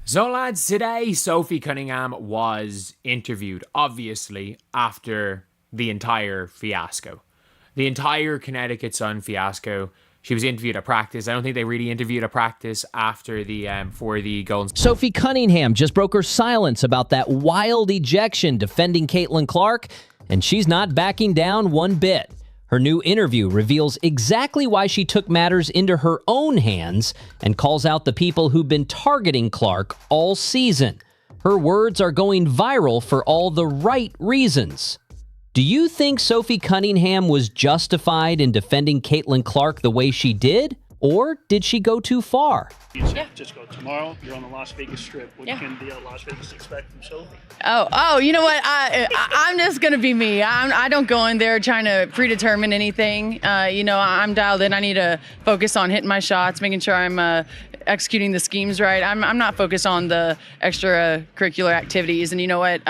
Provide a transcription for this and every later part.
So lads, today Sophie Cunningham was interviewed, obviously, after the entire fiasco. The entire Connecticut Sun fiasco. She was interviewed at practice. I don't think they really interviewed at practice after the for the Golden. Sophie Cunningham just broke her silence about that wild ejection defending Caitlin Clark, and she's not backing down one bit. Her new interview reveals exactly why she took matters into her own hands and calls out the people who've been targeting Clark all season. Her words are going viral for all the right reasons. Do you think Sophie Cunningham was justified in defending Caitlin Clark the way she did? Or did she go too far? Just go tomorrow. You're on the Las Vegas Strip. What can the Las Vegas expect from Sophie? Oh, you know what? I'm just gonna be me. I don't go in there trying to predetermine anything. I'm dialed in. I need to focus on hitting my shots, making sure I'm executing the schemes right. I'm not focused on the extracurricular activities. And you know what?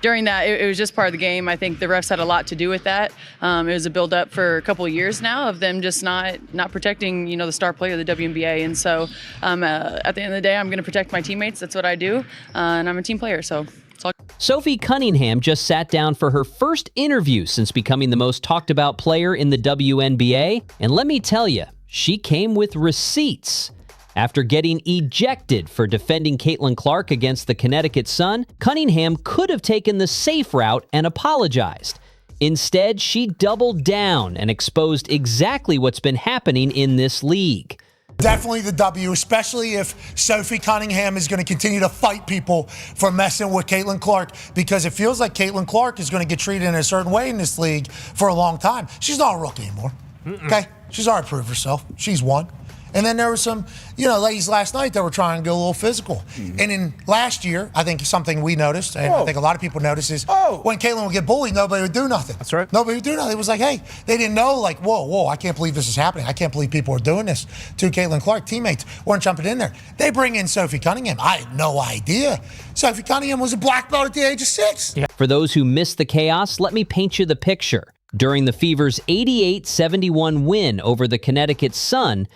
During that, it was just part of the game. I think the refs had a lot to do with that. It was a build-up for a couple of years now of them just not protecting, the star player of the WNBA. And so at the end of the day, I'm going to protect my teammates. That's what I do. And I'm a team player, so it's all. Sophie Cunningham just sat down for her first interview since becoming the most talked about player in the WNBA. And let me tell you, she came with receipts. After getting ejected for defending Caitlin Clark against the Connecticut Sun, Cunningham could have taken the safe route and apologized. Instead, she doubled down and exposed exactly what's been happening in this league. Definitely the W, especially if Sophie Cunningham is going to continue to fight people for messing with Caitlin Clark, because it feels like Caitlin Clark is going to get treated in a certain way in this league for a long time. She's not a rookie anymore, okay? She's already proved herself. She's won. And then there were some, ladies last night that were trying to go a little physical. And in last year, I think something we noticed, and I think a lot of people noticed, is when Caitlin would get bullied, nobody would do nothing. That's right. Nobody would do nothing. It was like, hey, they didn't know, like, whoa, I can't believe this is happening. I can't believe people are doing this to Caitlin Clark. Teammates weren't jumping in there. They bring in Sophie Cunningham. I had no idea. Sophie Cunningham was a black belt at the age of 6. Yeah. For those who missed the chaos, let me paint you the picture. During the Fever's 88-71 win over the Connecticut Sun,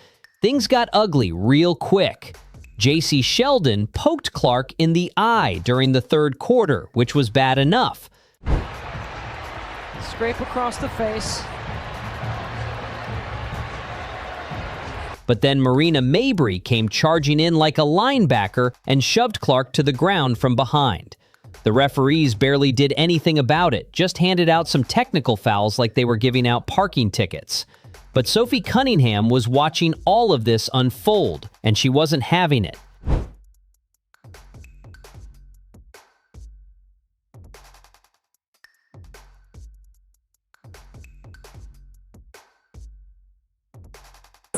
things got ugly real quick. J.C. Sheldon poked Clark in the eye during the third quarter, which was bad enough. Scrape across the face. But then Marina Mabry came charging in like a linebacker and shoved Clark to the ground from behind. The referees barely did anything about it, just handed out some technical fouls like they were giving out parking tickets. But Sophie Cunningham was watching all of this unfold, and she wasn't having it.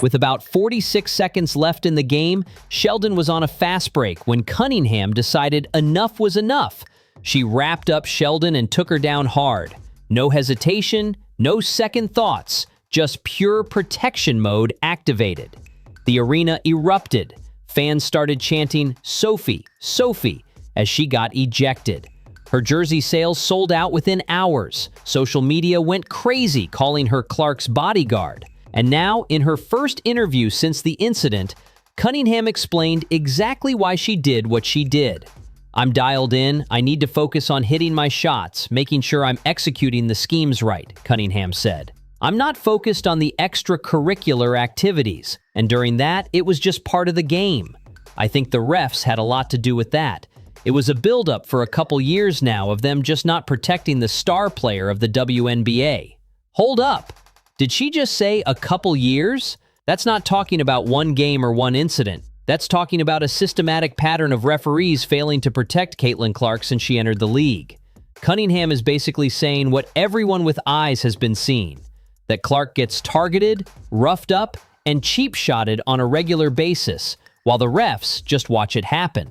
With about 46 seconds left in the game, Sheldon was on a fast break when Cunningham decided enough was enough. She wrapped up Sheldon and took her down hard. No hesitation, no second thoughts. Just pure protection mode activated. The arena erupted. Fans started chanting, "Sophie, Sophie," as she ejected ejected. Her jersey sales sold out within hours. Social media went crazy, calling her Clark's bodyguard. And now, in her first interview since the incident, Cunningham explained exactly why she did what she did. "I'm dialed in. I need to focus on hitting my shots, making sure I'm executing the schemes right," Cunningham said. "I'm not focused on the extracurricular activities, and during that, it was just part of the game. I think the refs had a lot to do with that. It was a buildup for a couple years now of them just not protecting the star player of the WNBA. Hold up. Did she just say a couple years? That's not talking about one game or one incident. That's talking about a systematic pattern of referees failing to protect Caitlin Clark since she entered the league. Cunningham is basically saying what everyone with eyes has been seeing, that Clark gets targeted, roughed up, and cheap-shotted on a regular basis, while the refs just watch it happen.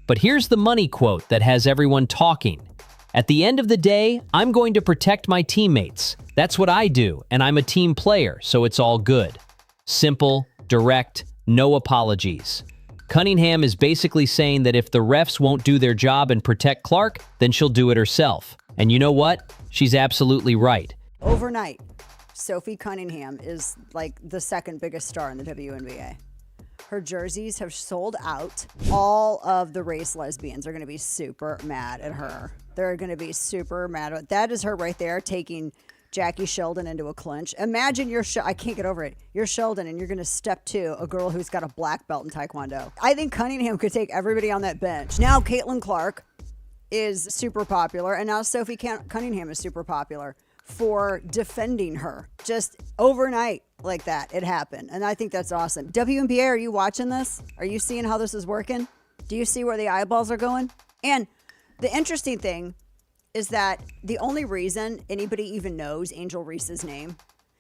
But here's the money quote that has everyone talking. At the end of the day, I'm going to protect my teammates. That's what I do, and I'm a team player, so it's all good. Simple, direct, no apologies. Cunningham is basically saying that if the refs won't do their job and protect Clark, then she'll do it herself. And you know what? She's absolutely right. Overnight, Sophie Cunningham is like the second biggest star in the WNBA. Her jerseys have sold out. All of the race lesbians are going to be super mad at her. They're going to be super mad. That is her right there taking Jackie Sheldon into a clinch. Imagine I can't get over it. You're Sheldon and you're going to step to a girl who's got a black belt in Taekwondo. I think Cunningham could take everybody on that bench. Now Caitlin Clark is super popular, and now Sophie Cunningham is super popular for defending her. Just overnight like that, it happened. And I think that's awesome. WNBA, are you watching this? Are you seeing how this is working? Do you see where the eyeballs are going? And the interesting thing is that the only reason anybody even knows Angel Reese's name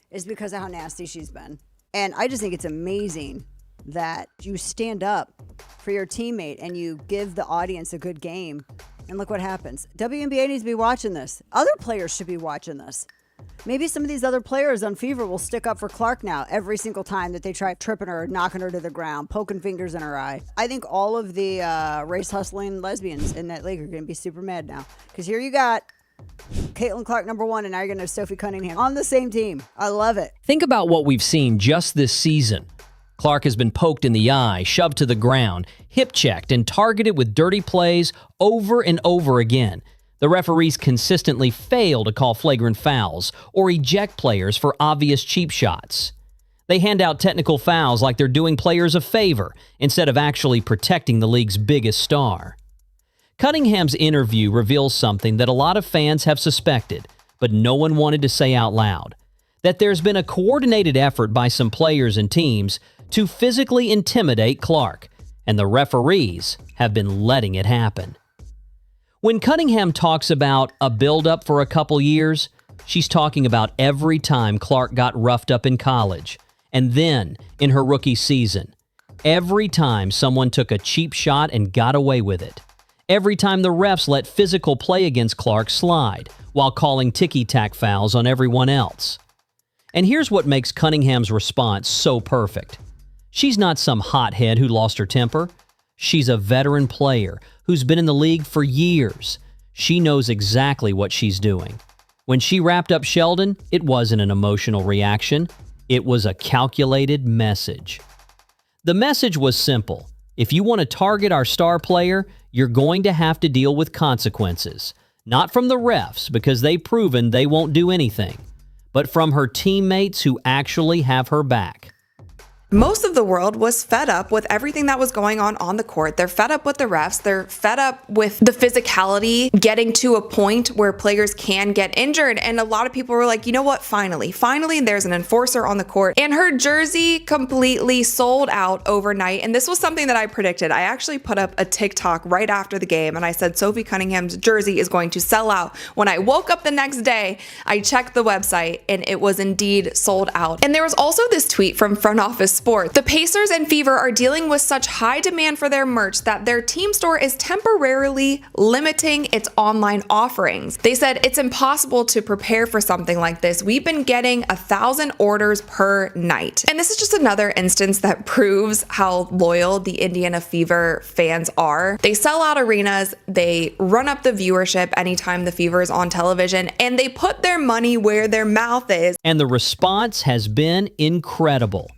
is because of how nasty she's been. And I just think it's amazing that you stand up for your teammate and you give the audience a good game. And look what happens. WNBA needs to be watching this. Other players should be watching this. Maybe some of these other players on Fever will stick up for Clark now every single time that they try tripping her, knocking her to the ground, poking fingers in her eye. I think all of the race hustling lesbians in that league are going to be super mad now. Because here you got Caitlin Clark #1, and now you're going to have Sophie Cunningham on the same team. I love it. Think about what we've seen just this season. Clark has been poked in the eye, shoved to the ground, hip-checked, and targeted with dirty plays over and over again. The referees consistently fail to call flagrant fouls or eject players for obvious cheap shots. They hand out technical fouls like they're doing players a favor instead of actually protecting the league's biggest star. Cunningham's interview reveals something that a lot of fans have suspected, but no one wanted to say out loud: that there's been a coordinated effort by some players and teams to physically intimidate Clark, and the referees have been letting it happen. When Cunningham talks about a build-up for a couple years, she's talking about every time Clark got roughed up in college, and then in her rookie season. Every time someone took a cheap shot and got away with it. Every time the refs let physical play against Clark slide while calling ticky-tack fouls on everyone else. And here's what makes Cunningham's response so perfect. She's not some hothead who lost her temper. She's a veteran player who's been in the league for years. She knows exactly what she's doing. When she wrapped up Sheldon, it wasn't an emotional reaction. It was a calculated message. The message was simple. If you want to target our star player, you're going to have to deal with consequences. Not from the refs, because they've proven they won't do anything, but from her teammates who actually have her back. Most of the world was fed up with everything that was going on the court. They're fed up with the refs. They're fed up with the physicality getting to a point where players can get injured. And a lot of people were like, you know what? Finally, there's an enforcer on the court. And her jersey completely sold out overnight. And this was something that I predicted. I actually put up a TikTok right after the game and I said Sophie Cunningham's jersey is going to sell out. When I woke up the next day, I checked the website and it was indeed sold out. And there was also this tweet from Front Office Sports. The Pacers and Fever are dealing with such high demand for their merch that their team store is temporarily limiting its online offerings. They said it's impossible to prepare for something like this. We've been getting 1,000 orders per night. And this is just another instance that proves how loyal the Indiana Fever fans are. They sell out arenas, they run up the viewership anytime the Fever is on television, and they put their money where their mouth is. And the response has been incredible.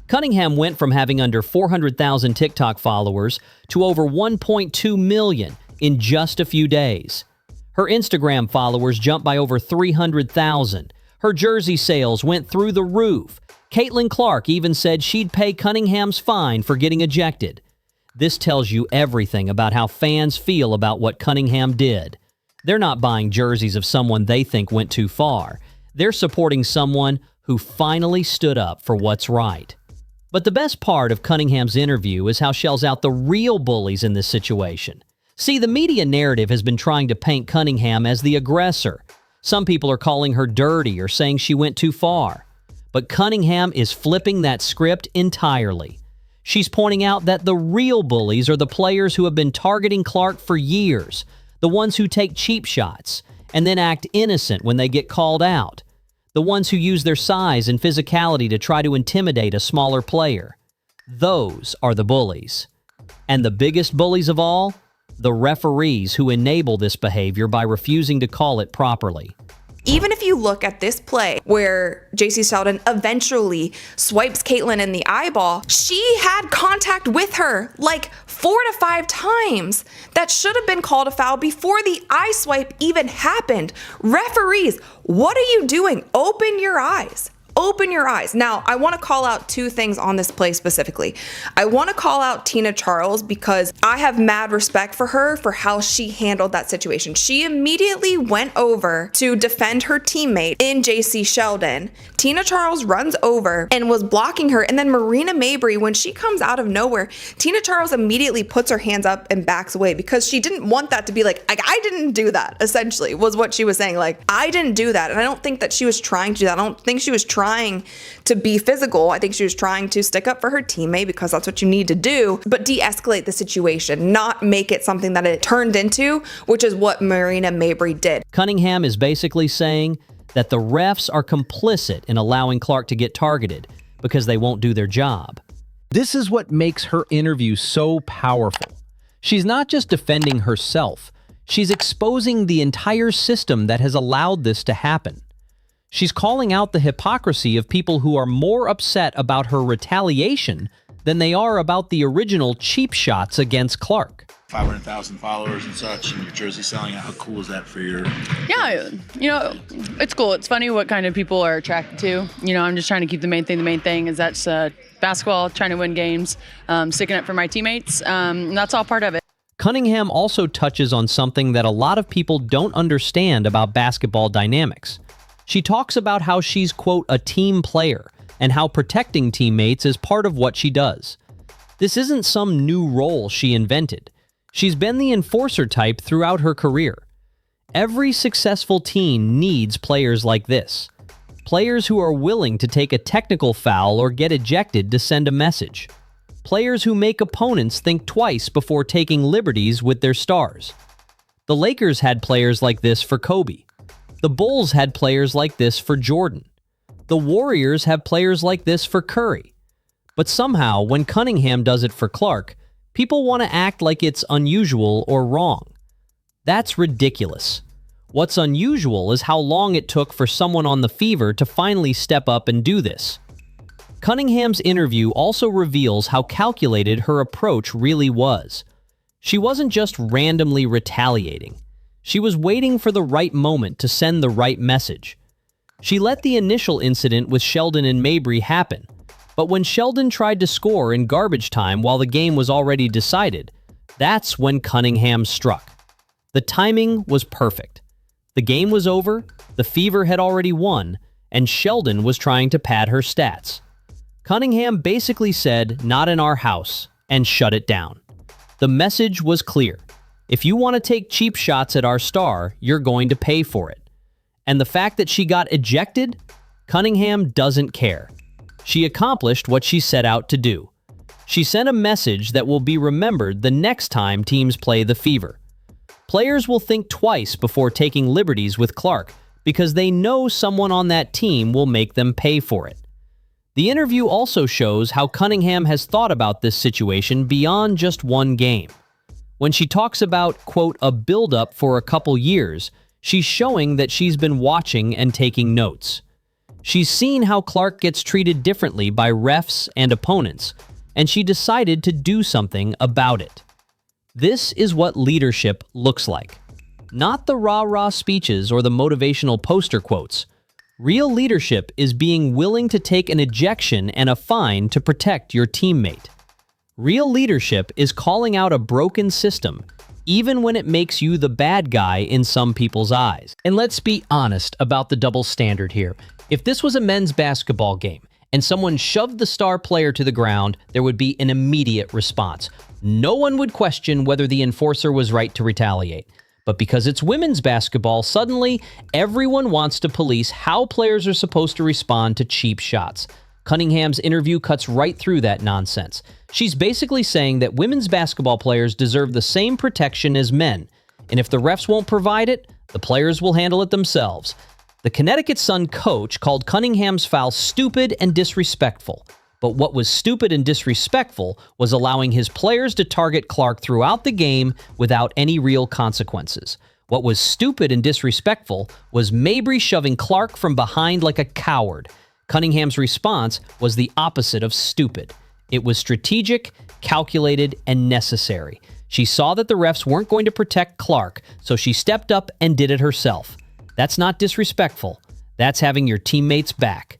Cunningham went from having under 400,000 TikTok followers to over 1.2 million in just a few days. Her Instagram followers jumped by over 300,000. Her jersey sales went through the roof. Caitlin Clark even said she'd pay Cunningham's fine for getting ejected. This tells you everything about how fans feel about what Cunningham did. They're not buying jerseys of someone they think went too far. They're supporting someone who finally stood up for what's right. But the best part of Cunningham's interview is how she shells out the real bullies in this situation. See, the media narrative has been trying to paint Cunningham as the aggressor. Some people are calling her dirty or saying she went too far. But Cunningham is flipping that script entirely. She's pointing out that the real bullies are the players who have been targeting Clark for years, the ones who take cheap shots and then act innocent when they get called out. The ones who use their size and physicality to try to intimidate a smaller player. Those are the bullies. And the biggest bullies of all? The referees who enable this behavior by refusing to call it properly. Even if you look at this play where JC Sheldon eventually swipes Caitlin in the eyeball, she had contact with her like 4 to 5 times. That should have been called a foul before the eye swipe even happened. Referees, what are you doing? Open your eyes. Open your eyes. Now, I want to call out 2 things on this play specifically. I want to call out Tina Charles because I have mad respect for her for how she handled that situation. She immediately went over to defend her teammate in JC Sheldon. Tina Charles runs over and was blocking her, and then Marina Mabrey, when she comes out of nowhere, Tina Charles immediately puts her hands up and backs away because she didn't want that to be like I didn't do that, essentially, was what she was saying. Like, I didn't do that. And I don't think that she was trying to do that. I don't think she was trying to be physical. I think she was trying to stick up for her teammate because that's what you need to do, but de-escalate the situation, not make it something that it turned into, which is what Marina Mabrey did. Cunningham is basically saying that the refs are complicit in allowing Clark to get targeted because they won't do their job. This is what makes her interview so powerful. She's not just defending herself, she's exposing the entire system that has allowed this to happen. She's calling out the hypocrisy of people who are more upset about her retaliation than they are about the original cheap shots against Clark. 500,000 followers and such, and your jersey selling out. How cool is that for your... Yeah, it's cool. It's funny what kind of people are attracted to. I'm just trying to keep the main thing. The main thing is that's basketball, trying to win games, sticking up for my teammates. And that's all part of it. Cunningham also touches on something that a lot of people don't understand about basketball dynamics. She talks about how she's, quote, a team player, and how protecting teammates is part of what she does. This isn't some new role she invented. She's been the enforcer type throughout her career. Every successful team needs players like this. Players who are willing to take a technical foul or get ejected to send a message. Players who make opponents think twice before taking liberties with their stars. The Lakers had players like this for Kobe. The Bulls had players like this for Jordan. The Warriors have players like this for Curry. But somehow, when Cunningham does it for Clark, people want to act like it's unusual or wrong. That's ridiculous. What's unusual is how long it took for someone on the Fever to finally step up and do this. Cunningham's interview also reveals how calculated her approach really was. She wasn't just randomly retaliating. She was waiting for the right moment to send the right message. She let the initial incident with Sheldon and Mabrey happen, but when Sheldon tried to score in garbage time while the game was already decided, that's when Cunningham struck. The timing was perfect. The game was over, the Fever had already won, and Sheldon was trying to pad her stats. Cunningham basically said, "Not in our house," and shut it down. The message was clear. If you want to take cheap shots at our star, you're going to pay for it. And the fact that she got ejected? Cunningham doesn't care. She accomplished what she set out to do. She sent a message that will be remembered the next time teams play the Fever. Players will think twice before taking liberties with Clark because they know someone on that team will make them pay for it. The interview also shows how Cunningham has thought about this situation beyond just one game. When she talks about, quote, a build-up for a couple years, she's showing that she's been watching and taking notes. She's seen how Clark gets treated differently by refs and opponents, and she decided to do something about it. This is what leadership looks like. Not the rah-rah speeches or the motivational poster quotes. Real leadership is being willing to take an ejection and a fine to protect your teammate. Real leadership is calling out a broken system, even when it makes you the bad guy in some people's eyes. And let's be honest about the double standard here. If this was a men's basketball game and someone shoved the star player to the ground, there would be an immediate response. No one would question whether the enforcer was right to retaliate. But because it's women's basketball, suddenly everyone wants to police how players are supposed to respond to cheap shots. Cunningham's interview cuts right through that nonsense. She's basically saying that women's basketball players deserve the same protection as men, and if the refs won't provide it, the players will handle it themselves. The Connecticut Sun coach called Cunningham's foul stupid and disrespectful, but what was stupid and disrespectful was allowing his players to target Clark throughout the game without any real consequences. What was stupid and disrespectful was Mabry shoving Clark from behind like a coward. Cunningham's response was the opposite of stupid. It was strategic, calculated, and necessary. She saw that the refs weren't going to protect Clark, so she stepped up and did it herself. That's not disrespectful. That's having your teammates back.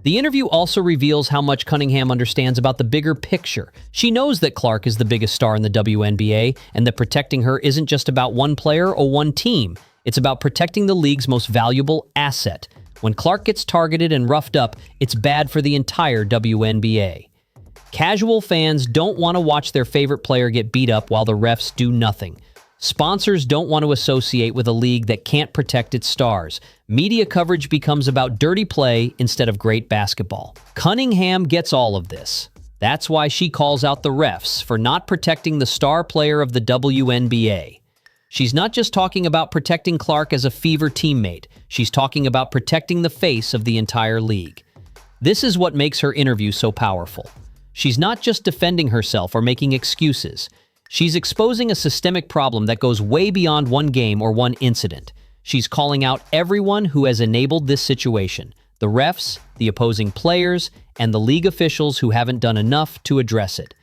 The interview also reveals how much Cunningham understands about the bigger picture. She knows that Clark is the biggest star in the WNBA, and that protecting her isn't just about one player or one team. It's about protecting the league's most valuable asset. When Clark gets targeted and roughed up, it's bad for the entire WNBA. Casual fans don't want to watch their favorite player get beat up while the refs do nothing. Sponsors don't want to associate with a league that can't protect its stars. Media coverage becomes about dirty play instead of great basketball. Cunningham gets all of this. That's why she calls out the refs for not protecting the star player of the WNBA. She's not just talking about protecting Clark as a Fever teammate. She's talking about protecting the face of the entire league. This is what makes her interview so powerful. She's not just defending herself or making excuses. She's exposing a systemic problem that goes way beyond one game or one incident. She's calling out everyone who has enabled this situation: the refs, the opposing players, and the league officials who haven't done enough to address it.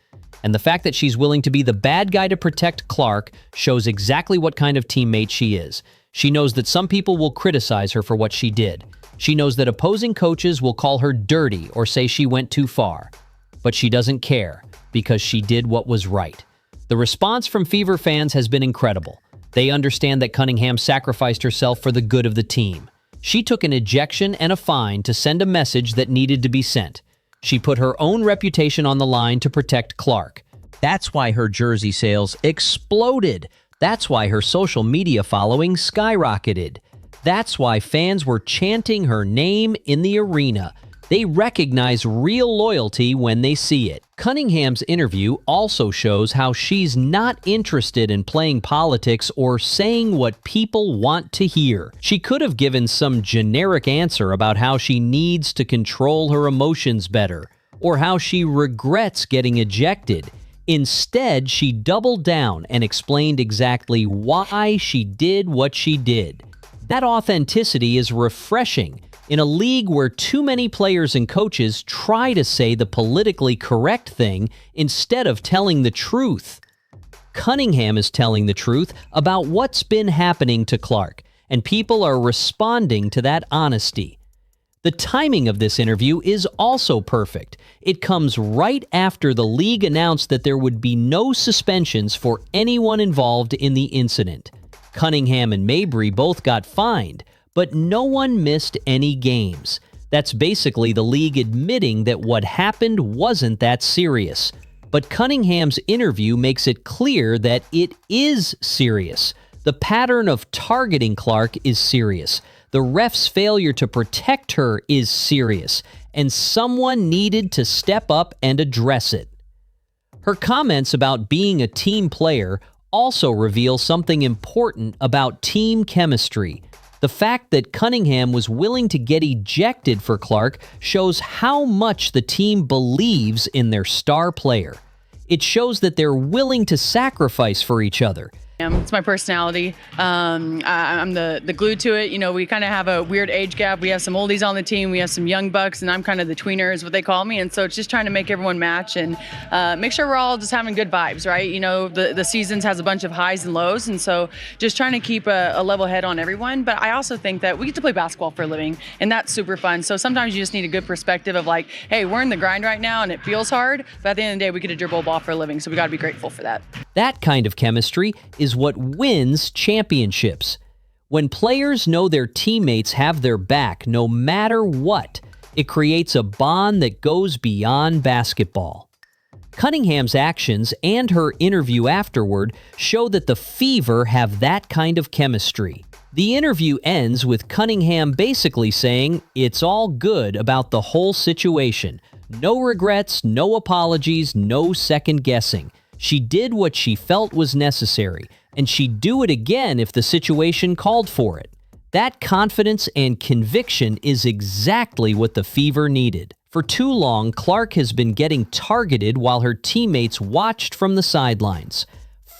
And the fact that she's willing to be the bad guy to protect Clark shows exactly what kind of teammate she is. She knows that some people will criticize her for what she did. She knows that opposing coaches will call her dirty or say she went too far. But she doesn't care, because she did what was right. The response from Fever fans has been incredible. They understand that Cunningham sacrificed herself for the good of the team. She took an ejection and a fine to send a message that needed to be sent. She put her own reputation on the line to protect Clark. That's why her jersey sales exploded. That's why her social media following skyrocketed. That's why fans were chanting her name in the arena. They recognize real loyalty when they see it. Cunningham's interview also shows how she's not interested in playing politics or saying what people want to hear. She could have given some generic answer about how she needs to control her emotions better, or how she regrets getting ejected. Instead, she doubled down and explained exactly why she did what she did. That authenticity is refreshing. In a league where too many players and coaches try to say the politically correct thing instead of telling the truth. Cunningham is telling the truth about what's been happening to Clark, and people are responding to that honesty. The timing of this interview is also perfect. It comes right after the league announced that there would be no suspensions for anyone involved in the incident. Cunningham and Mabry both got fined, but no one missed any games. That's basically the league admitting that what happened wasn't that serious. But Cunningham's interview makes it clear that it is serious. The pattern of targeting Clark is serious. The ref's failure to protect her is serious, and someone needed to step up and address it. Her comments about being a team player also reveal something important about team chemistry. The fact that Cunningham was willing to get ejected for Clark shows how much the team believes in their star player. It shows that they're willing to sacrifice for each other. It's my personality. I'm the glue to it. You know, we kind of have a weird age gap. We have some oldies on the team. We have some young bucks, and I'm kind of the tweener is what they call me. And so it's just trying to make everyone match and make sure we're all just having good vibes, right? You know, the seasons has a bunch of highs and lows. And so just trying to keep a level head on everyone. But I also think that we get to play basketball for a living, and that's super fun. So sometimes you just need a good perspective of like, hey, we're in the grind right now, and it feels hard. But at the end of the day, we get to dribble a ball for a living. So we got to be grateful for that. That kind of chemistry is what wins championships. When players know their teammates have their back no matter what, it creates a bond that goes beyond basketball. Cunningham's actions and her interview afterward show that the Fever have that kind of chemistry. The interview ends with Cunningham basically saying it's all good about the whole situation. No regrets, no apologies, no second guessing. She did what she felt was necessary, and she'd do it again if the situation called for it. That confidence and conviction is exactly what the Fever needed. For too long, Clark has been getting targeted while her teammates watched from the sidelines.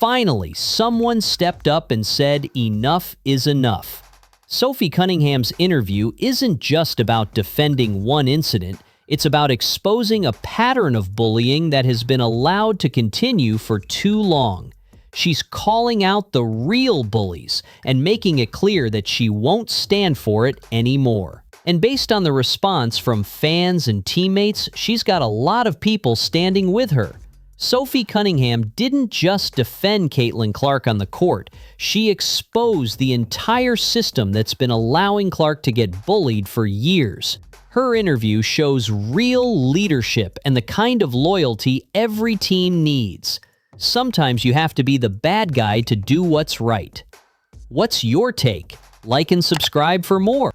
Finally, someone stepped up and said enough is enough. Sophie Cunningham's interview isn't just about defending one incident, it's about exposing a pattern of bullying that has been allowed to continue for too long. She's calling out the real bullies and making it clear that she won't stand for it anymore. And based on the response from fans and teammates, she's got a lot of people standing with her. Sophie Cunningham didn't just defend Caitlin Clark on the court, she exposed the entire system that's been allowing Clark to get bullied for years. Her interview shows real leadership and the kind of loyalty every team needs. Sometimes you have to be the bad guy to do what's right. What's your take? Like and subscribe for more.